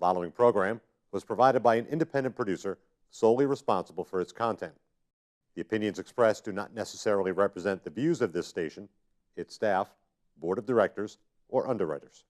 following program was provided by an independent producer solely responsible for its content. The opinions expressed do not necessarily represent the views of this station, its staff, board of directors, or underwriters.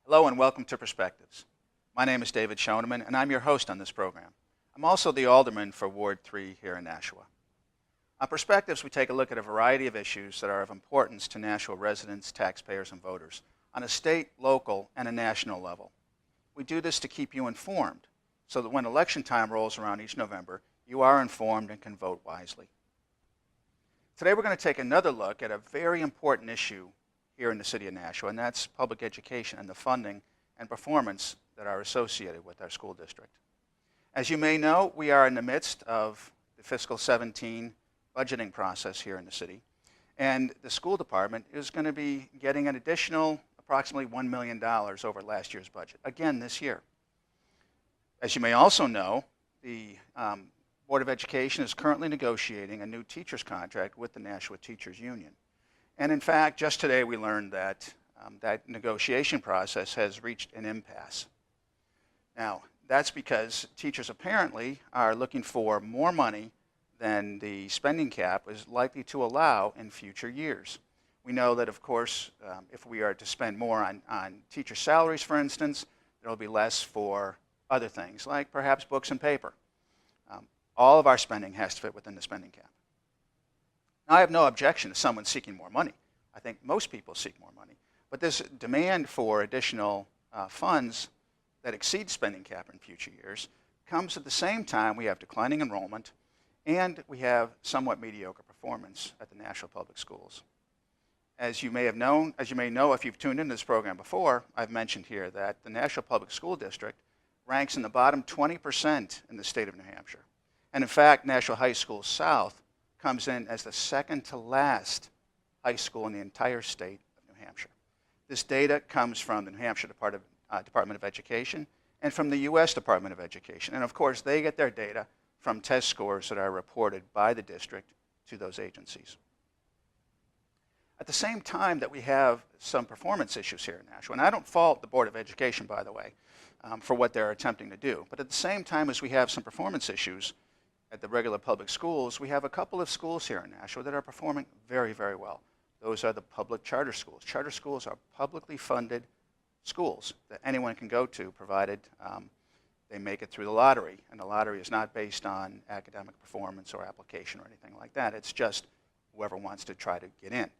Hello and welcome to Perspectives. My name is David Schoeneman and I'm your host on this program. I'm also the Alderman for Ward 3 here in Nashua. On Perspectives, we take a look at a variety of issues that are of importance to Nashua residents, taxpayers, and voters on a state, local, and a national level. We do this to keep you informed so that when election time rolls around each November, you are informed and can vote wisely. Today we're going to take another look at a very important issue here in the city of Nashua, and that's public education and the funding and performance that are associated with our school district. As you may know, we are in the midst of the fiscal 17 budgeting process here in the city, and the school department is going to be getting an additional approximately $1 million over last year's budget, again this year. As you may also know, the Board of Education is currently negotiating a new teacher's contract with the Nashua Teachers Union. And in fact, just today we learned that that negotiation process has reached an impasse. Now, that's because teachers apparently are looking for more money than the spending cap is likely to allow in future years. We know that, of course, if we are to spend more on teacher salaries, for instance, there will be less for other things, like perhaps books and paper. All of our spending has to fit within the spending cap. Now, I have no objection to someone seeking more money. I think most people seek more money. But this demand for additional funds that exceed spending cap in future years comes at the same time we have declining enrollment and we have somewhat mediocre performance at the Nashua Public Schools. As you may know if you've tuned into this program before, I've mentioned here that the Nashua Public School District ranks in the bottom 20% in the state of New Hampshire. And in fact, Nashua High School South comes in as the second to last high school in the entire state of New Hampshire. This data comes from the New Hampshire Department of Education and from the U.S. Department of Education. And of course, they get their data from test scores that are reported by the district to those agencies. At the same time that we have some performance issues here in Nashua, and I don't fault the Board of Education, by the way, for what they're attempting to do, but at the same time as we have some performance issues at the regular public schools, we have a couple of schools here in Nashua that are performing very, very well. Those are the public charter schools. Charter schools are publicly funded schools that anyone can go to, provided they make it through the lottery. And the lottery is not based on academic performance or application or anything like that. It's just whoever wants to try to get in.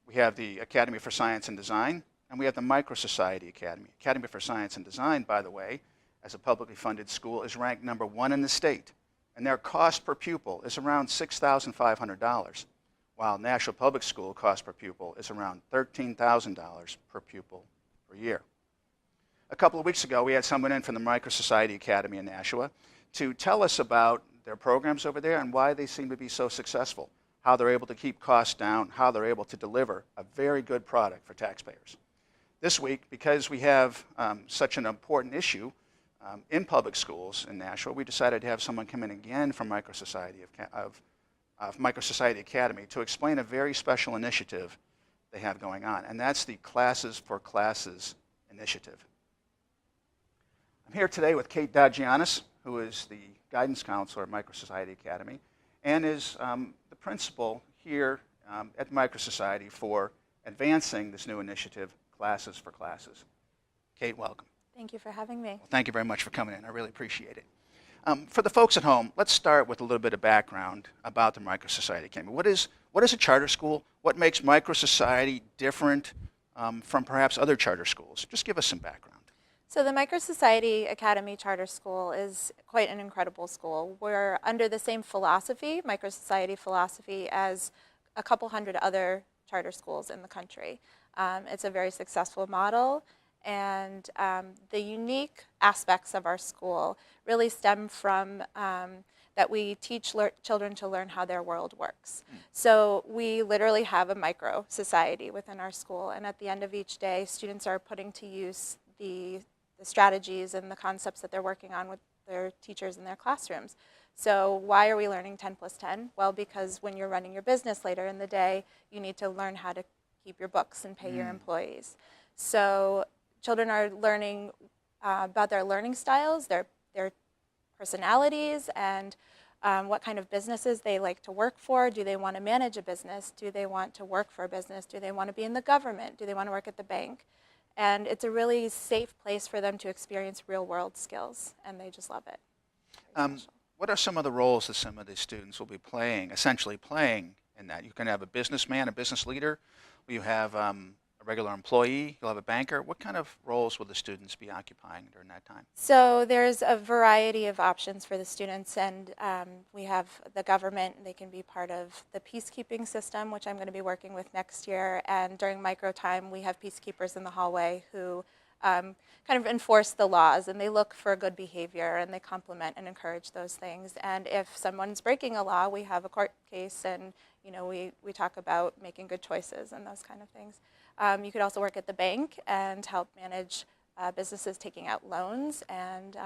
We have the Academy for Science and Design, and we have the MicroSociety Academy. Academy for Science and Design, by the way, as a publicly funded school, is ranked #1 in the state. And their cost per pupil is around $6,500, while Nashua Public School cost per pupil is around $13,000 per pupil per year. A couple of weeks ago, we had someone in from the MicroSociety Academy in Nashua to tell us about their programs over there and why they seem to be so successful, how they're able to keep costs down, how they're able to deliver a very good product for taxpayers. This week, because we have such an important issue in public schools in Nashua, we decided to have someone come in again from MicroSociety MicroSociety Academy to explain a very special initiative they have going on, and that's the Classes for Classes initiative. I'm here today with Kate Dagianis, who is the guidance counselor at MicroSociety Academy and is the principal here at MicroSociety for advancing this new initiative, Classes for Classes. Kate, welcome. Thank you for having me. Well, thank you very much for coming in. I really appreciate it. For the folks at home, let's start with a little bit of background about the MicroSociety Academy. What is a charter school? What makes MicroSociety different from perhaps other charter schools? Just give us some background. So the MicroSociety Academy Charter School is quite an incredible school. We're under the same philosophy, MicroSociety philosophy, as a couple hundred other charter schools in the country. It's a very successful model. And the unique aspects of our school really stem from that we teach children to learn how their world works. So we literally have a micro-society within our school, and at the end of each day, students are putting to use the strategies and the concepts that they're working on with their teachers in their classrooms. So why are we learning 10 plus 10? Well, because when you're running your business later in the day, you need to learn how to keep your books and pay your employees. So children are learning about their learning styles, their personalities, and what kind of businesses they like to work for. Do they want to manage a business? Do they want to work for a business? Do they want to be in the government? Do they want to work at the bank? And it's a really safe place for them to experience real-world skills, and they just love it. What are some of the roles that some of these students will be playing, essentially playing in that? You can have a businessman, a business leader. Will you have a regular employee? You'll have a banker. What kind of roles will the students be occupying during that time? So there's a variety of options for the students, and we have the government. They can be part of the peacekeeping system, which I'm going to be working with next year. And during micro time, we have peacekeepers in the hallway who kind of enforce the laws, and they look for good behavior, and they complement and encourage those things. And if someone's breaking a law, we have a court case, and we talk about making good choices and those kind of things. You could also work at the bank and help manage businesses taking out loans. And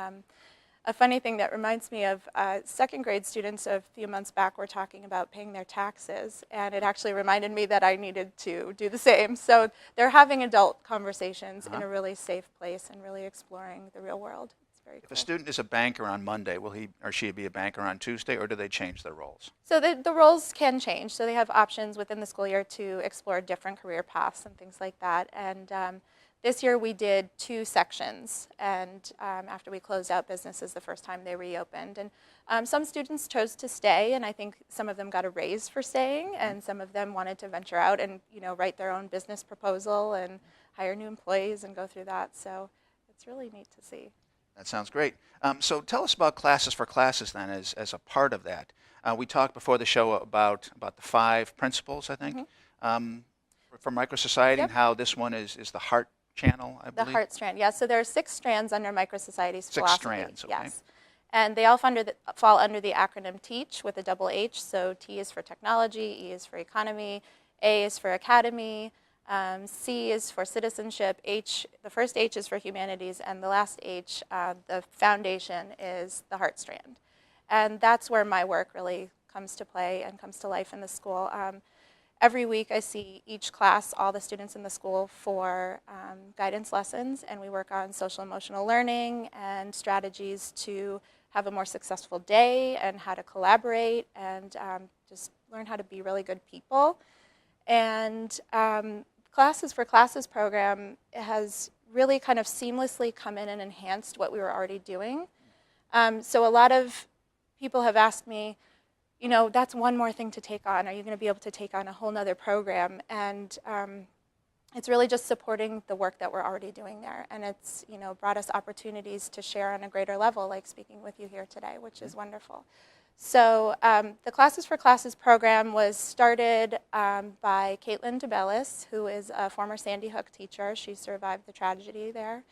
a funny thing that reminds me of second grade students a few months back were talking about paying their taxes, and it actually reminded me that I needed to do the same. So they're having adult conversations in a really safe place and really exploring the real world. It's very cool. If a student is a banker on Monday, will he or she be a banker on Tuesday, or do they change their roles? So the roles can change. So they have options within the school year to explore different career paths and things like that. And this year we did 2 sections, and after we closed out businesses the first time they reopened. And some students chose to stay, and I think some of them got a raise for staying, and some of them wanted to venture out and write their own business proposal and hire new employees and go through that. So it's really neat to see. That sounds great. So tell us about Classes for Classes then as a part of that. We talked before the show about the 5 principles, I think, for MicroSociety, and how this one is the heart channel, I believe. The heart strand, yes. So there are 6 strands under MicroSociety's philosophy. 6 strands, okay. Yes. And they all fall under the acronym TEACH with a double H. So T is for technology, E is for economy, A is for academy, C is for citizenship, the first H is for humanities, and the last H, the foundation, is the heart strand. And that's where my work really comes to play and comes to life in the school. Every week I see each class, all the students in the school, for guidance lessons, and we work on social emotional learning and strategies to have a more successful day and how to collaborate and just learn how to be really good people. And Classes for Classes program has really kind of seamlessly come in and enhanced what we were already doing. So a lot of people have asked me, that's one more thing to take on. Are you going to be able to take on a whole nother program? And it's really just supporting the work that we're already doing there. And it's brought us opportunities to share on a greater level, like speaking with you here today, which is wonderful. So the Classes for Classes program was started by Caitlin DeBellis, who is a former Sandy Hook teacher. She survived the tragedy there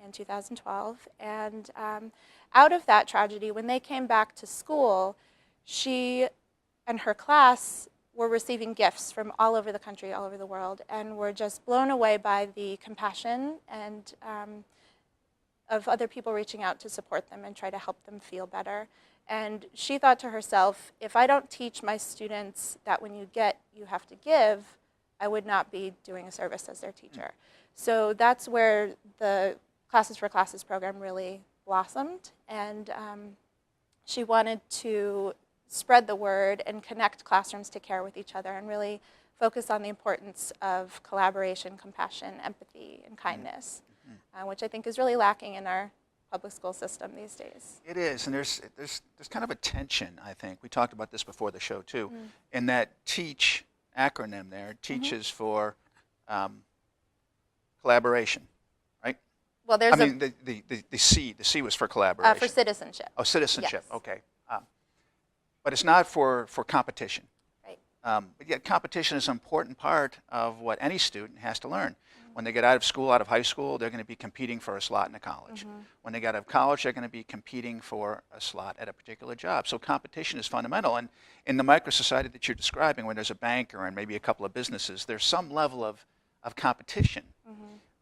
in 2012. And out of that tragedy, when they came back to school, she and her class were receiving gifts from all over the country, all over the world, and were just blown away by the compassion and of other people reaching out to support them and try to help them feel better. And she thought to herself, if I don't teach my students that when you get, you have to give, I would not be doing a service as their teacher. So that's where the Classes for Classes program really blossomed, and she wanted to spread the word and connect classrooms to care with each other and really focus on the importance of collaboration, compassion, empathy, and kindness, which I think is really lacking in our public school system these days. It is, and there's kind of a tension, I think. We talked about this before the show, too, in that TEACH acronym there. TEACH is for collaboration, right? Well, there's the C was for collaboration. For citizenship. Oh, citizenship, Yes. okay. But it's not for competition. Right. But yet competition is an important part of what any student has to learn. When they get out of school, out of high school, they're going to be competing for a slot in a college. When they get out of college, they're going to be competing for a slot at a particular job. So competition is fundamental. And in the microsociety that you're describing, when there's a banker and maybe a couple of businesses, there's some level of competition.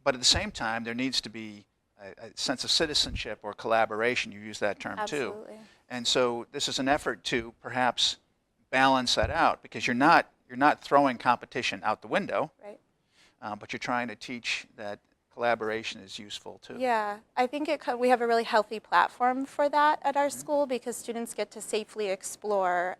But at the same time, there needs to be a sense of citizenship or collaboration. You use that term too. Absolutely. And so this is an effort to perhaps balance that out, because you're not throwing competition out the window, Right. but you're trying to teach that collaboration is useful too. Yeah, I think we have a really healthy platform for that at our school, because students get to safely explore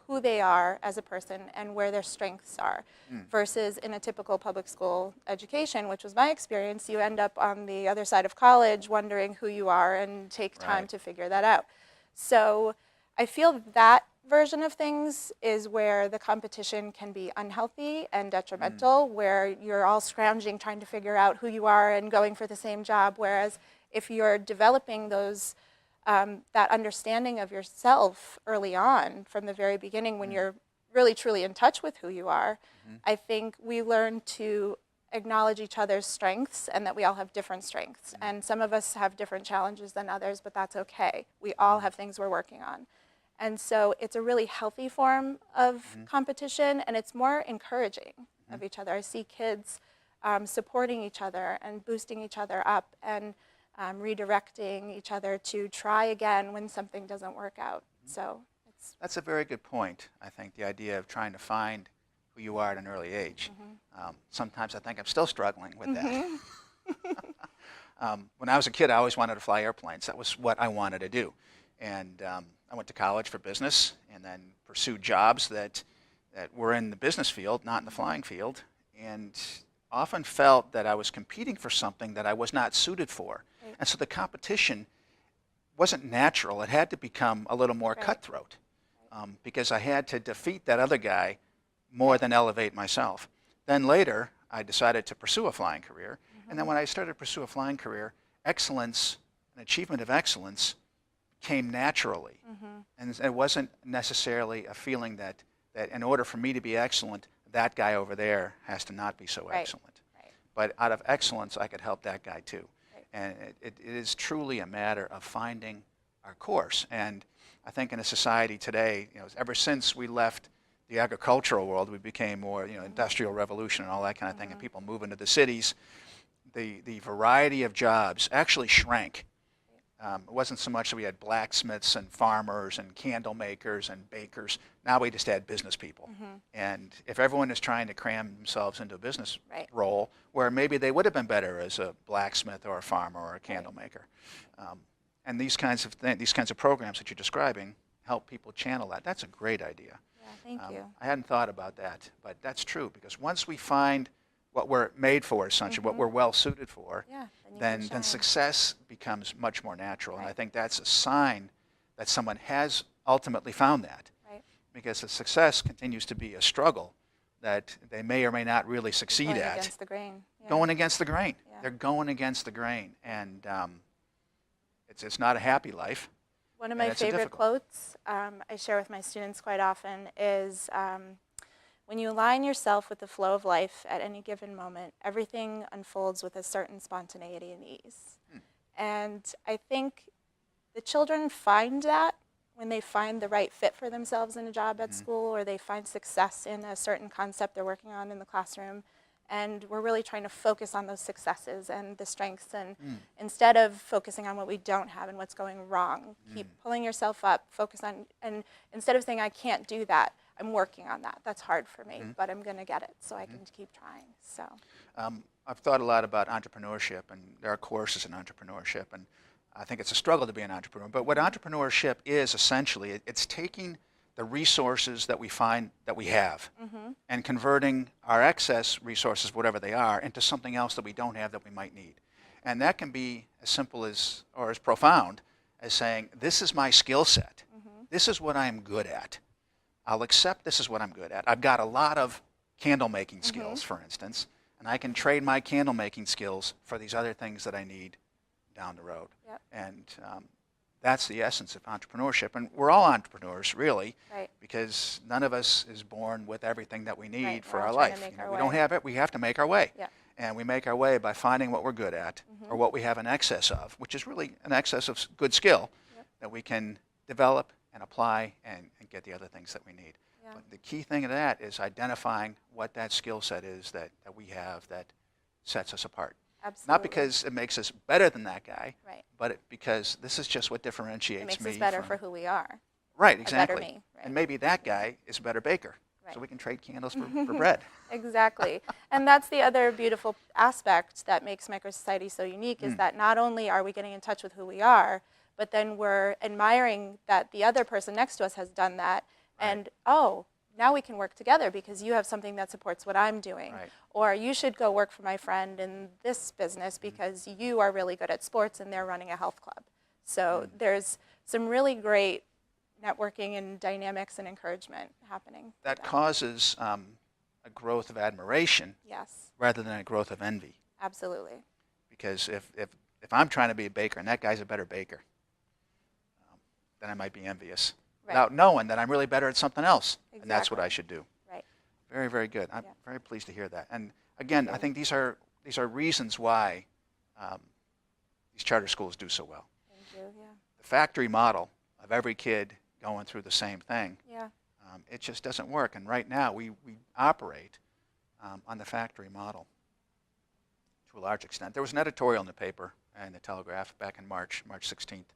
who they are as a person and where their strengths are, versus in a typical public school education, which was my experience, you end up on the other side of college wondering who you are and take time Right. to figure that out. So I feel that version of things is where the competition can be unhealthy and detrimental, where you're all scrounging trying to figure out who you are and going for the same job, whereas if you're developing those that understanding of yourself early on from the very beginning, when you're really truly in touch with who you are, I think we learn to acknowledge each other's strengths and that we all have different strengths. And some of us have different challenges than others, but that's okay. We all have things we're working on. And so it's a really healthy form of competition, and it's more encouraging of each other. I see kids supporting each other and boosting each other up and redirecting each other to try again when something doesn't work out. So That's a very good point. I think the idea of trying to find who you are at an early age. Sometimes I think I'm still struggling with that. When I was a kid, I always wanted to fly airplanes. That was what I wanted to do. And I went to college for business and then pursued jobs that were in the business field, not in the flying field, and often felt that I was competing for something that I was not suited for. Right. And so the competition wasn't natural. It had to become a little more Right. cutthroat, because I had to defeat that other guy more than elevate myself. Then later, I decided to pursue a flying career. And then when I started to pursue a flying career, excellence and achievement of excellence came naturally. And it wasn't necessarily a feeling that in order for me to be excellent, that guy over there has to not be so Right. excellent. Right. But out of excellence, I could help that guy too. Right. And it is truly a matter of finding our course. And I think in a society today, ever since we left the agricultural world, we became more, industrial revolution and all that kind of thing, and people move into the cities, the variety of jobs actually shrank. It wasn't so much that we had blacksmiths and farmers and candle makers and bakers. Now we just had business people. And if everyone is trying to cram themselves into a business Right. role, where maybe they would have been better as a blacksmith or a farmer or a candle maker. And these kinds of programs that you're describing help people channel that. That's a great idea. Yeah, thank you. I hadn't thought about that, but that's true, because once we find what we're made for, essentially, what we're well suited for, Yeah, then you can then shine. success becomes much more natural. And I Right. think that's a sign that someone has ultimately found that, Right. because the success continues to be a struggle that they may or may not really succeed Going at. against the grain. Yeah. Going against the grain. Yeah. They're going against the grain. And it's not a happy life. One of and my it's a favorite difficult- quotes I share with my students quite often is, when you align yourself with the flow of life at any given moment, everything unfolds with a certain spontaneity and ease. And I think the children find that when they find the right fit for themselves in a job at school, or they find success in a certain concept they're working on in the classroom. And we're really trying to focus on those successes and the strengths, and instead of focusing on what we don't have and what's going wrong, keep pulling yourself up, focus on, and instead of saying, I can't do that, I'm working on that. That's hard for me, but I'm going to get it, so I can keep trying. So, I've thought a lot about entrepreneurship, and there are courses in entrepreneurship, and I think it's a struggle to be an entrepreneur. But what entrepreneurship is essentially, it's taking the resources that we find that we have and converting our excess resources, whatever they are, into something else that we don't have that we might need. And that can be as simple as, or as profound as saying, this is my skill set. This is what I'm good at. I'll accept this is what I'm good at. I've got a lot of candle making skills, for instance, and I can trade my candle making skills for these other things that I need down the road. Yep. And That's the essence of entrepreneurship. And we're all entrepreneurs, really, Right. because none of us is born with everything that we need Right. for We're our all trying to life. make our We way. don't have it. We have to make our way. Yeah. And we make our way by finding what we're good at or what we have an excess of, which is really an excess of good skill that we can develop and apply and get the other things that we need. Yeah. But the key thing of that is identifying what that skill set is that we have that sets us apart. Absolutely. Not because it makes us better than that guy, Right. but because this is just what differentiates It makes me us better from, for who we are. right, better exactly. me, right. And maybe that guy is a better baker, Right. so we can trade candles for bread. Exactly. And that's the other beautiful aspect that makes MicroSociety so unique is that not only are we getting in touch with who we are, but then we're admiring that the other person next to us has done that. Right. And, oh, now we can work together because you have something that supports what I'm doing. Right. Or you should go work for my friend in this business because you are really good at sports and they're running a health club. So there's some really great networking and dynamics and encouragement happening. with That causes a growth of admiration Yes, rather than a growth of envy. absolutely. Because if I'm trying to be a baker and that guy's a better baker, then I might be envious Right. without knowing that I'm really better at something else. And that's what Exactly. I should do. Right. Very, very good. I'm Yeah. very pleased to hear that. And again, I think these are reasons why these charter schools do so well. Thank you. Yeah. The factory model of every kid going through the same thing, Yeah. it just doesn't work. And right now we operate on the factory model to a large extent. There was an editorial in the paper and the Telegraph back in March 16th.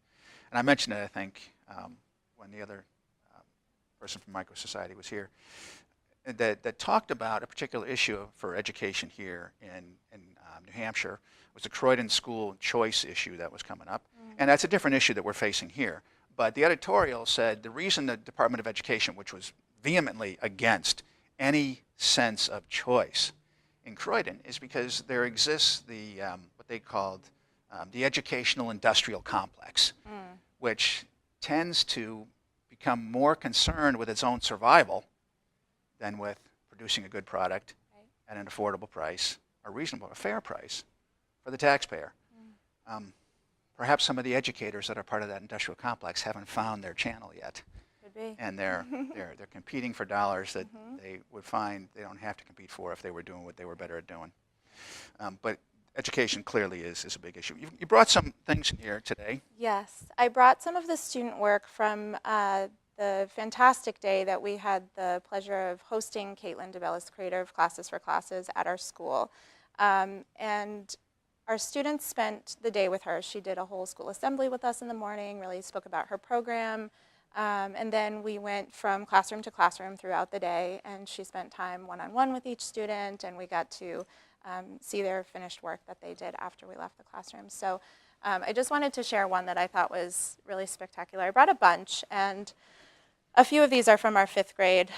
And I mentioned it, I think, when the other person from MicroSociety was here, that talked about a particular issue for education here in New Hampshire. It was the Croydon school choice issue that was coming up. And that's a different issue that we're facing here. But the editorial said the reason the Department of Education, which was vehemently against any sense of choice in Croydon, is because there exists the what they called the educational industrial complex, which tends to become more concerned with its own survival than with producing a good product at an affordable price, a fair price for the taxpayer. Perhaps some of the educators that are part of that industrial complex haven't found their channel yet, Could be. and they're competing for dollars that they would find they don't have to compete for if they were doing what they were better at doing. But education clearly is a big issue. You brought some things in here today. Yes, I brought some of the student work from the fantastic day that we had the pleasure of hosting Caitlin DeBellis, creator of Classes for Classes, at our school. And our students spent the day with her. She did a whole school assembly with us in the morning, really spoke about her program. And then we went from classroom to classroom throughout the day, and she spent time one-on-one with each student, and we got to see their finished work that they did after we left the classroom. So I just wanted to share one that I thought was really spectacular. I brought a bunch, and a few of these are from our 5th grade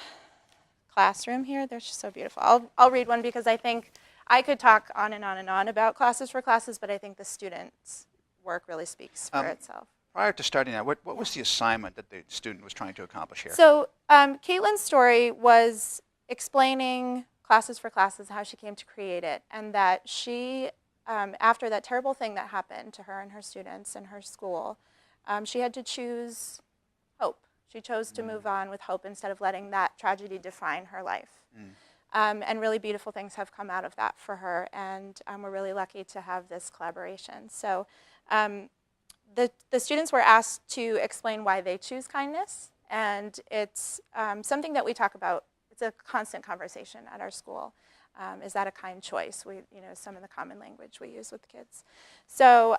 classroom here. They're just so beautiful. I'll read one because I think I could talk on and on and on about Classes for Classes, but I think the students' work really speaks for itself. Prior to starting that, what was the assignment that the student was trying to accomplish here? So Caitlin's story was explaining Classes for Classes, how she came to create it, and that she, after that terrible thing that happened to her and her students in her school, she had to choose hope. She chose to move on with hope instead of letting that tragedy define her life. And really beautiful things have come out of that for her, and we're really lucky to have this collaboration. So the students were asked to explain why they choose kindness, and it's something that we talk about. It's a constant conversation at our school. Is that a kind choice? Some of the common language we use with kids. So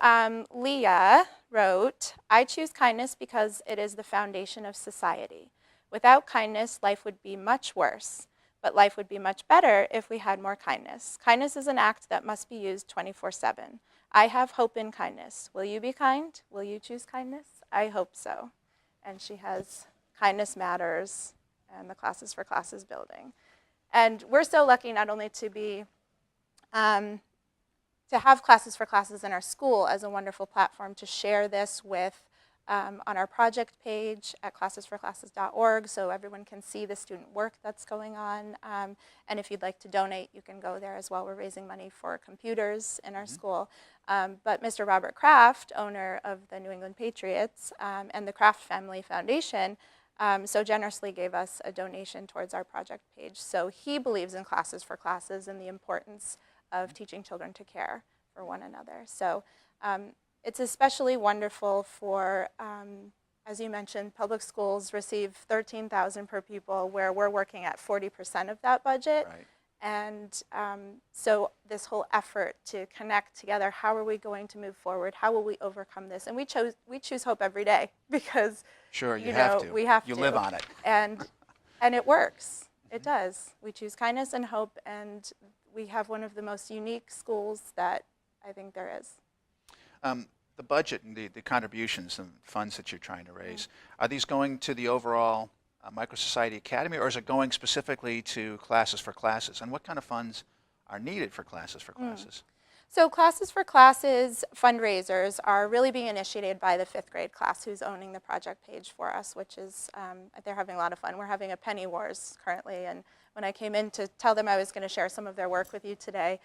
Leah wrote, "I choose kindness because it is the foundation of society. Without kindness, life would be much worse, but life would be much better if we had more kindness. Kindness is an act that must be used 24/7. I have hope in kindness. Will you be kind? Will you choose kindness? I hope so." And she has Kindness Matters and the Classes for Classes building. And we're so lucky not only to be, to have Classes for Classes in our school as a wonderful platform to share this with on our project page at classesforclasses.org, so everyone can see the student work that's going on. And if you'd like to donate, you can go there as well. We're raising money for computers in our school. But Mr. Robert Kraft, owner of the New England Patriots and the Kraft Family Foundation, so generously gave us a donation towards our project page. So he believes in Classes for Classes and the importance of teaching children to care for one another. So it's especially wonderful for, as you mentioned, public schools receive $13,000 per pupil, where we're working at 40% of that budget. Right. And so this whole effort to connect together, how are we going to move forward? How will we overcome this? And we choose hope every day because Sure, you have know, to. we have you to. live on it. And it works. It does. We choose kindness and hope, and we have one of the most unique schools that I think there is. The budget and the contributions and funds that you're trying to raise, are these going to the overall MicroSociety Academy, or is it going specifically to Classes for Classes? And what kind of funds are needed for Classes for Classes? So Classes for Classes fundraisers are really being initiated by the 5th grade class who's owning the project page for us, which is, they're having a lot of fun. We're having a penny wars currently, and when I came in to tell them I was going to share some of their work with you today,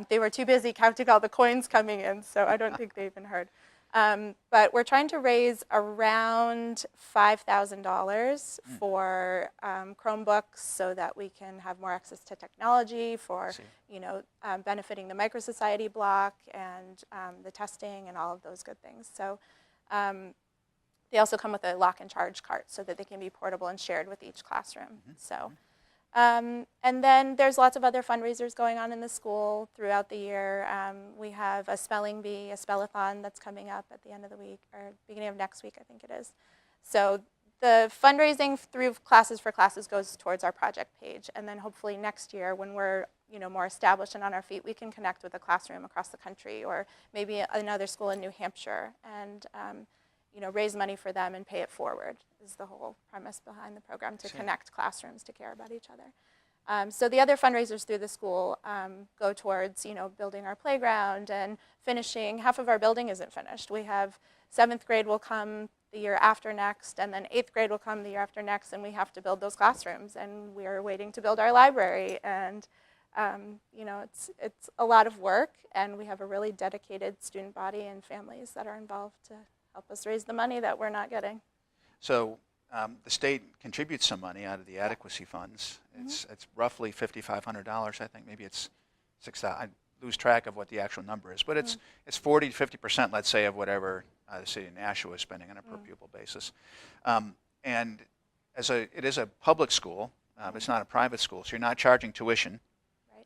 they were too busy counting all the coins coming in, so I don't think they even heard. But we're trying to raise around $5,000 for Chromebooks so that we can have more access to technology for, benefiting the MicroSociety block and the testing and all of those good things. So they also come with a lock and charge cart so that they can be portable and shared with each classroom. So. And then there's lots of other fundraisers going on in the school throughout the year. We have a spelling bee, a spellathon that's coming up at the end of the week, or beginning of next week, I think it is. So the fundraising through Classes for Classes goes towards our project page. And then hopefully next year, when we're more established and on our feet, we can connect with a classroom across the country, or maybe another school in New Hampshire, and raise money for them and pay it forward is the whole premise behind the program, to connect classrooms to care about each other. So the other fundraisers through the school go towards, building our playground and finishing. Half of our building isn't finished. We have 7th grade will come the year after next, and then 8th grade will come the year after next, and we have to build those classrooms, and we are waiting to build our library. And it's a lot of work, and we have a really dedicated student body and families that are involved to help us raise the money that we're not getting. So the state contributes some money out of the adequacy funds. It's roughly $5,500, I think. Maybe it's $6,000. I lose track of what the actual number is, but it's 40 to 50%, let's say, of whatever the city of Nashua is spending on a per pupil basis. And it is a public school. It's not a private school, so you're not charging tuition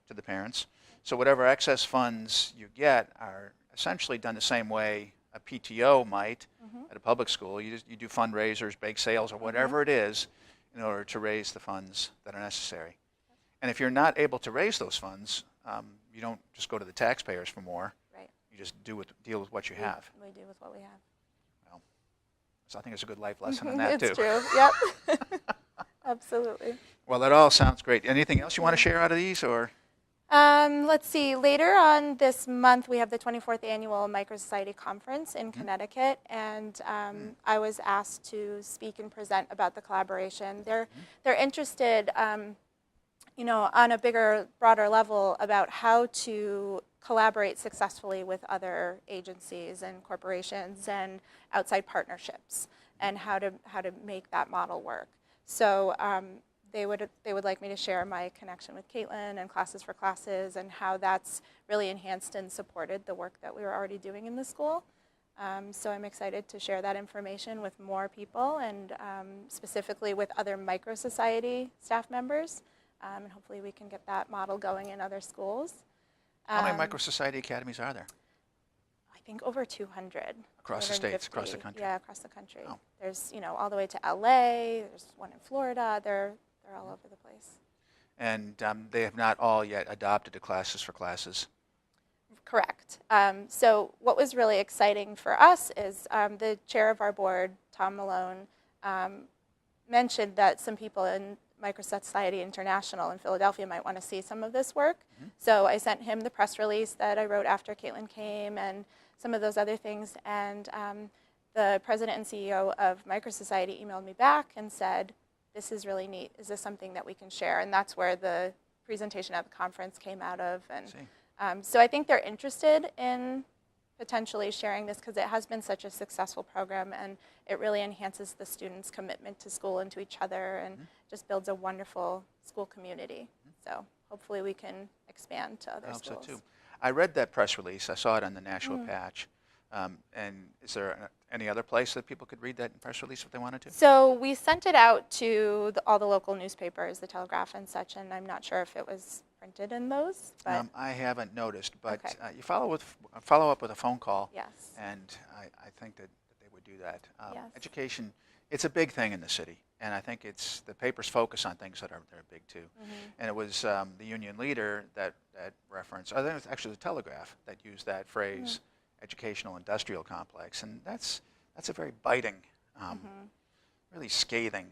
to the parents. So whatever excess funds you get are essentially done the same way a PTO might at a public school. You do fundraisers, bake sales, or whatever it is in order to raise the funds that are necessary. And if you're not able to raise those funds, you don't just go to the taxpayers for more. Right. You just deal with what you have. We do with what we have. Well, so I think it's a good life lesson in that, it's too. It's true. Yep. Absolutely. Well, that all sounds great. Anything else you want to share out of these, or? Let's see, later on this month we have the 24th Annual MicroSociety Conference in Connecticut, and I was asked to speak and present about the collaboration. They're interested, on a bigger, broader level about how to collaborate successfully with other agencies and corporations and outside partnerships, and how to make that model work. So they would like me to share my connection with Caitlin and Classes for Classes, and how that's really enhanced and supported the work that we were already doing in the school. So I'm excited to share that information with more people, and specifically with other MicroSociety staff members. And hopefully we can get that model going in other schools. How many MicroSociety academies are there? I think over 200. Across the states, across the country? Yeah, across the country. Oh. There's, all the way to LA, there's one in Florida, they're all over the place. And they have not all yet adopted the Classes for Classes. Correct. So what was really exciting for us is the chair of our board, Tom Malone, mentioned that some people in MicroSociety International in Philadelphia might want to see some of this work. So I sent him the press release that I wrote after Caitlin came, and some of those other things. And the president and CEO of MicroSociety emailed me back and said, this is really neat. Is this something that we can share? And that's where the presentation at the conference came out of. And so I think they're interested in potentially sharing this because it has been such a successful program, and it really enhances the students' commitment to school and to each other, and just builds a wonderful school community. So hopefully we can expand to other schools. I hope so too. I read that press release. I saw it on the Nashua patch. And is there any other place that people could read that press release if they wanted to? So we sent it out to all the local newspapers, the Telegraph and such, and I'm not sure if it was printed in those. But I haven't noticed, but Okay. You follow up with a phone call. Yes. And I think that they would do that. Yes. Education, it's a big thing in the city, and I think it's the papers focus on things that are big too. And it was the union leader that referenced, I think it was actually the Telegraph that used that phrase, educational industrial complex, and that's a very biting, really scathing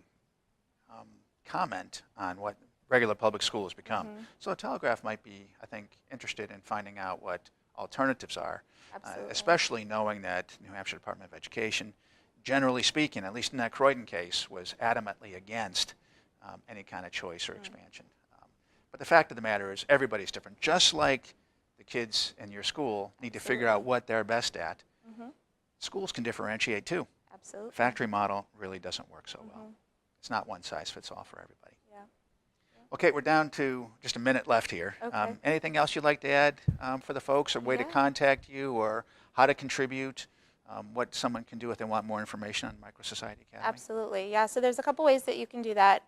comment on what regular public school has become. So the Telegraph might be, I think, interested in finding out what alternatives are, especially knowing that New Hampshire Department of Education, generally speaking, at least in that Croydon case, was adamantly against any kind of choice or expansion. But the fact of the matter is everybody's different. Just like the kids in your school need to figure out what they're best at, schools can differentiate too. Absolutely. The factory model really doesn't work so well. It's not one size fits all for everybody. Yeah. Okay, we're down to just a minute left here. Okay. Anything else you'd like to add for the folks, a way to contact you or how to contribute, what someone can do if they want more information on MicroSociety Academy? Absolutely. Yeah, so there's a couple ways that you can do that.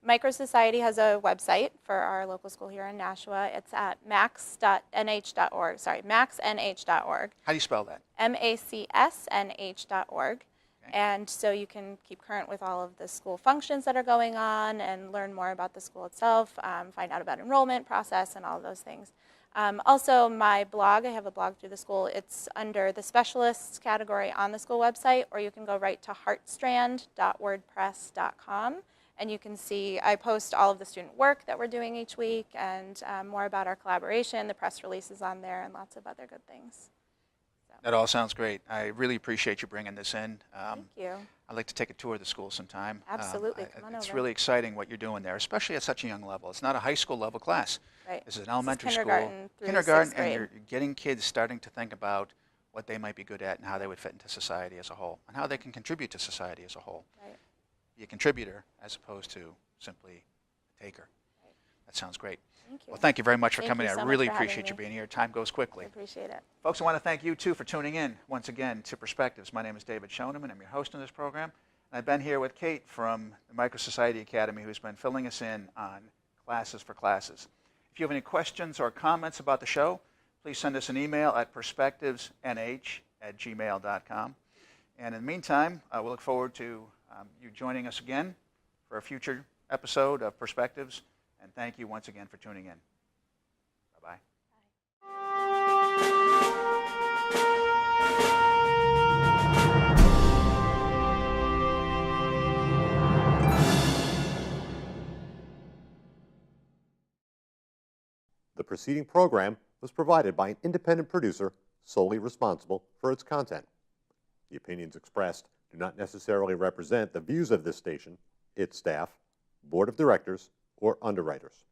MicroSociety has a website for our local school here in Nashua. It's at max.nh.org. Sorry, maxnh.org. How do you spell that? macsnh.org. And so you can keep current with all of the school functions that are going on and learn more about the school itself, find out about enrollment process and all of those things. Also, my blog, I have a blog through the school. It's under the specialists category on the school website, or you can go right to heartstrand.wordpress.com. And you can see, I post all of the student work that we're doing each week and more about our collaboration, the press releases on there, and lots of other good things. So. That all sounds great. I really appreciate you bringing this in. Thank you. I'd like to take a tour of the school sometime. Absolutely, come on It's over. really exciting what you're doing there, especially at such a young level. It's not a high school level class. Right. This is an elementary kindergarten school. through sixth And grade. you're getting kids starting to think about what they might be good at and how they would fit into society as a whole, and how they can contribute to society as a whole. Right. Be a contributor as opposed to simply a taker. Right. That sounds great. Thank you. Well, thank you very much for Thank coming you in. so I much really for having appreciate you me. being here. Time goes quickly. I appreciate it. Folks, I want to thank you, too, for tuning in once again to Perspectives. My name is David Schoeneman. I'm your host on this program. And I've been here with Kate from the MicroSociety Academy, who's been filling us in on Classes for Classes. If you have any questions or comments about the show, please send us an email at perspectivesnh@gmail.com. And in the meantime, we'll look forward to you joining us again for a future episode of Perspectives. And thank you once again for tuning in. Bye-bye. The preceding program was provided by an independent producer solely responsible for its content. The opinions expressed do not necessarily represent the views of this station, its staff, board of directors, or underwriters.